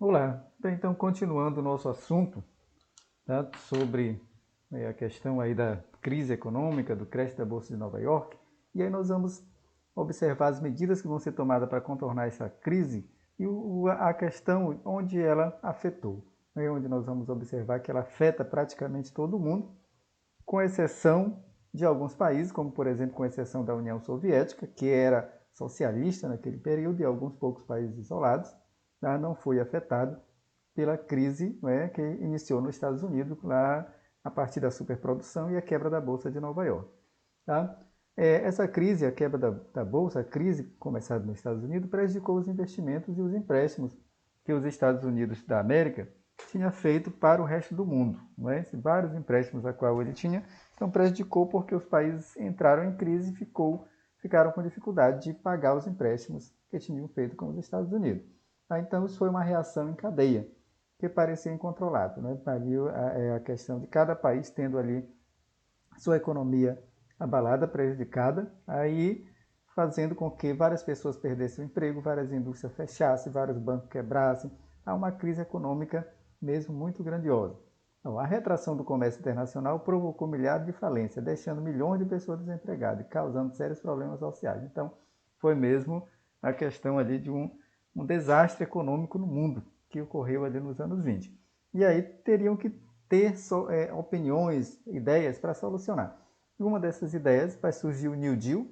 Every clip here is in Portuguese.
Olá, bem, então continuando o nosso assunto, tá, sobre a questão aí da crise econômica, do crash da Bolsa de Nova York, e aí nós vamos observar as medidas que vão ser tomadas para contornar essa crise e a questão onde ela afetou, né, onde nós vamos observar que ela afeta praticamente todo mundo, com exceção de alguns países, como por exemplo com exceção da União Soviética, que era socialista naquele período, e alguns poucos países isolados, tá, não foi afetado pela crise, né, que iniciou nos Estados Unidos lá a partir da superprodução e a quebra da Bolsa de Nova York. Tá? Essa crise, a quebra da Bolsa, a crise começada nos Estados Unidos, prejudicou os investimentos e os empréstimos que os Estados Unidos da América tinha feito para o resto do mundo. Não é? Vários empréstimos a qual ele tinha, então prejudicou porque os países entraram em crise e ficaram com dificuldade de pagar os empréstimos que tinham feito com os Estados Unidos. Tá? Então isso foi uma reação em cadeia que parecia incontrolável. Né? Ali a questão de cada país tendo ali sua economia abalada, prejudicada, aí fazendo com que várias pessoas perdessem o emprego, várias indústrias fechassem, vários bancos quebrassem. Há uma crise econômica mesmo muito grandiosa. Então, a retração do comércio internacional provocou milhares de falências, deixando milhões de pessoas desempregadas e causando sérios problemas sociais. Então, foi mesmo a questão ali de um desastre econômico no mundo que ocorreu ali nos anos 20. E aí teriam que ter opiniões, ideias para solucionar. E uma dessas ideias vai surgir o New Deal,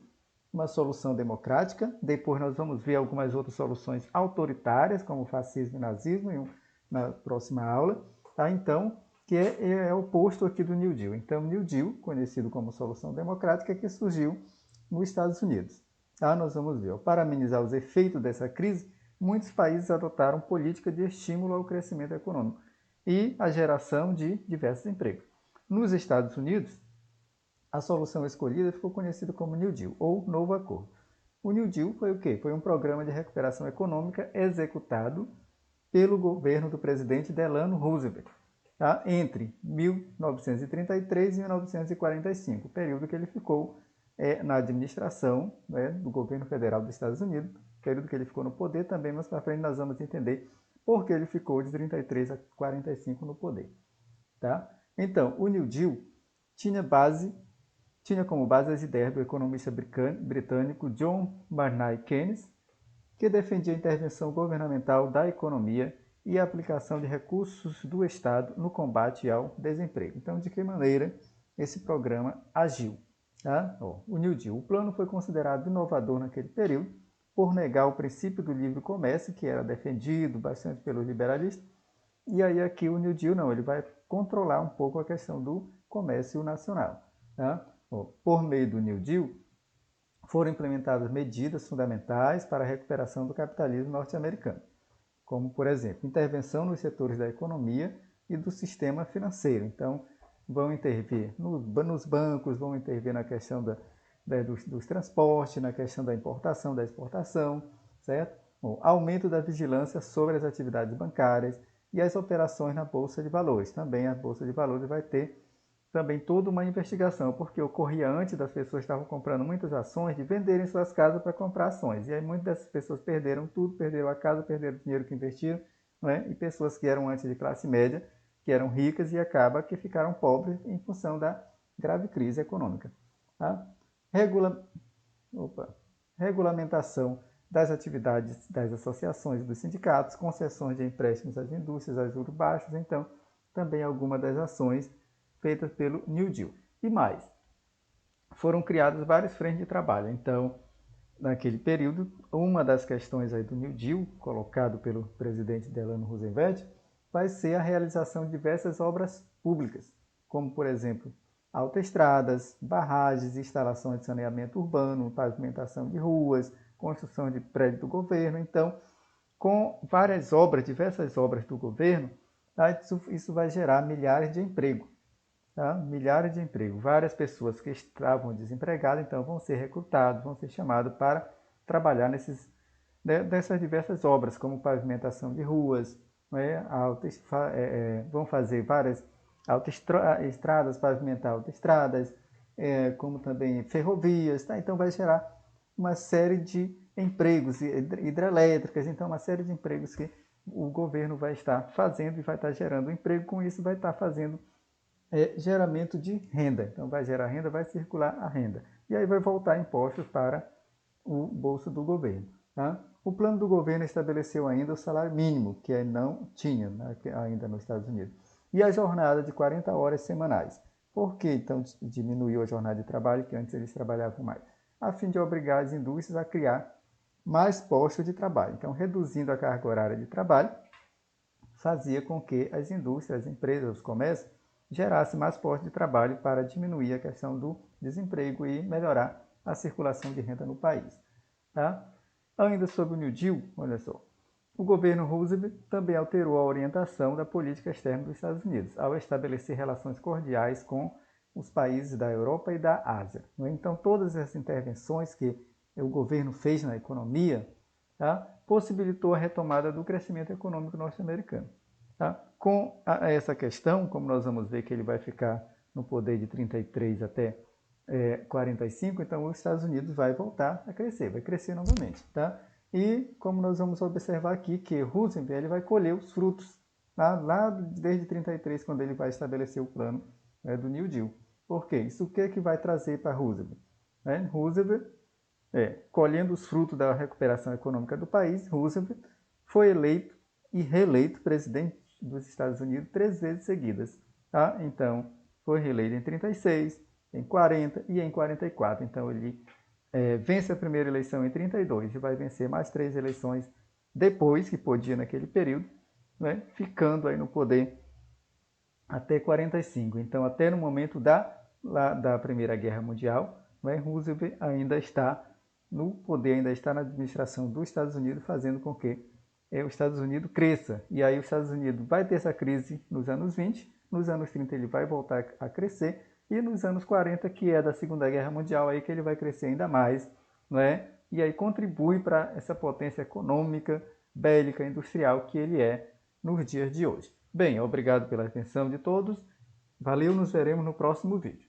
uma solução democrática. Depois nós vamos ver algumas outras soluções autoritárias, como fascismo e nazismo, na próxima aula. Tá? Então, que é o oposto aqui do New Deal. Então, o New Deal, conhecido como solução democrática, que surgiu nos Estados Unidos. Tá? Nós vamos ver. Para amenizar os efeitos dessa crise, muitos países adotaram política de estímulo ao crescimento econômico e a geração de diversos empregos. Nos Estados Unidos, a solução escolhida ficou conhecida como New Deal, ou Novo Acordo. O New Deal foi o quê? Foi um programa de recuperação econômica executado pelo governo do presidente Delano Roosevelt, tá? Entre 1933 e 1945, período que ele ficou na administração, né, do governo federal dos Estados Unidos, período que ele ficou no poder também, mas para frente nós vamos entender por que ele ficou de 33 a 45 no poder. Tá? Então, o New Deal tinha como base as ideias do economista britânico John Maynard Keynes, que defendia a intervenção governamental da economia e a aplicação de recursos do Estado no combate ao desemprego. Então, de que maneira esse programa agiu? Tá? O New Deal. O plano foi considerado inovador naquele período por negar o princípio do livre comércio, que era defendido bastante pelos liberalistas, e aí aqui o New Deal não, ele vai controlar um pouco a questão do comércio nacional. Tá? Por meio do New Deal, foram implementadas medidas fundamentais para a recuperação do capitalismo norte-americano, como, por exemplo, intervenção nos setores da economia e do sistema financeiro. Então, vão intervir nos bancos, vão intervir na questão dos transportes, na questão da importação, da exportação, certo? Bom, aumento da vigilância sobre as atividades bancárias e as operações na Bolsa de Valores. Também a Bolsa de Valores vai ter também toda uma investigação, porque ocorria antes das pessoas estavam comprando muitas ações, de venderem suas casas para comprar ações. E aí muitas dessas pessoas perderam tudo, perderam a casa, perderam o dinheiro que investiram, não é? E pessoas que eram antes de classe média, que eram ricas e acaba que ficaram pobres em função da grave crise econômica. Tá? Regula... Opa. Regulamentação das atividades das associações e dos sindicatos, concessões de empréstimos às indústrias a juros baixos, então também algumas das ações feitas pelo New Deal. E mais, foram criadas várias frentes de trabalho. Então, naquele período, uma das questões aí do New Deal, colocado pelo presidente Delano Roosevelt, vai ser a realização de diversas obras públicas, como, por exemplo, autoestradas, barragens, instalações de saneamento urbano, pavimentação de ruas, construção de prédios do governo. Então, com várias obras, diversas obras do governo, tá? Isso vai gerar milhares de empregos. Tá? Milhares de empregos. Várias pessoas que estavam desempregadas, então, vão ser recrutados, vão ser chamados para trabalhar nessas diversas obras, como pavimentação de ruas, né? Vão fazer várias autoestradas, pavimentar autoestradas, como também ferrovias. Tá? Então, vai gerar uma série de empregos hidrelétricas, então uma série de empregos que o governo vai estar fazendo e vai estar gerando emprego, com isso vai estar fazendo geramento de renda. Então vai gerar renda, vai circular a renda. E aí vai voltar impostos para o bolso do governo. Tá? O plano do governo estabeleceu ainda o salário mínimo, que não tinha, né, ainda nos Estados Unidos. E a jornada de 40 horas semanais. Por que então diminuiu a jornada de trabalho, que antes eles trabalhavam mais? A fim de obrigar as indústrias a criar mais postos de trabalho. Então, reduzindo a carga horária de trabalho, fazia com que as indústrias, as empresas, os comércios gerassem mais postos de trabalho para diminuir a questão do desemprego e melhorar a circulação de renda no país. Tá? Ainda sobre o New Deal, olha só, o governo Roosevelt também alterou a orientação da política externa dos Estados Unidos, ao estabelecer relações cordiais com os países da Europa e da Ásia. Então, todas essas intervenções que o governo fez na economia, tá, possibilitou a retomada do crescimento econômico norte-americano. Tá? Com essa questão, como nós vamos ver que ele vai ficar no poder de 33 até 45, então os Estados Unidos vai voltar a crescer, vai crescer novamente. Tá? E como nós vamos observar aqui, que Roosevelt ele vai colher os frutos lá desde 33, quando ele vai estabelecer o plano do New Deal. Por quê? Isso o que vai trazer para Roosevelt? Roosevelt, colhendo os frutos da recuperação econômica do país, Roosevelt foi eleito e reeleito presidente dos Estados Unidos 3 vezes seguidas. Tá? Então, foi reeleito em 36, em 40 e em 44. Então, ele vence a primeira eleição em 32 e vai vencer mais 3 eleições depois, que podia naquele período, né? Ficando aí no poder até 45. Então, até no momento da Primeira Guerra Mundial, né, Roosevelt ainda está no poder, ainda está na administração dos Estados Unidos, fazendo com que os Estados Unidos cresça. E aí os Estados Unidos vai ter essa crise nos anos 20, nos anos 30 ele vai voltar a crescer, e nos anos 40, que é da Segunda Guerra Mundial, aí que ele vai crescer ainda mais, não é? E aí contribui para essa potência econômica, bélica, industrial que ele é nos dias de hoje. Bem, obrigado pela atenção de todos. Valeu, nos veremos no próximo vídeo.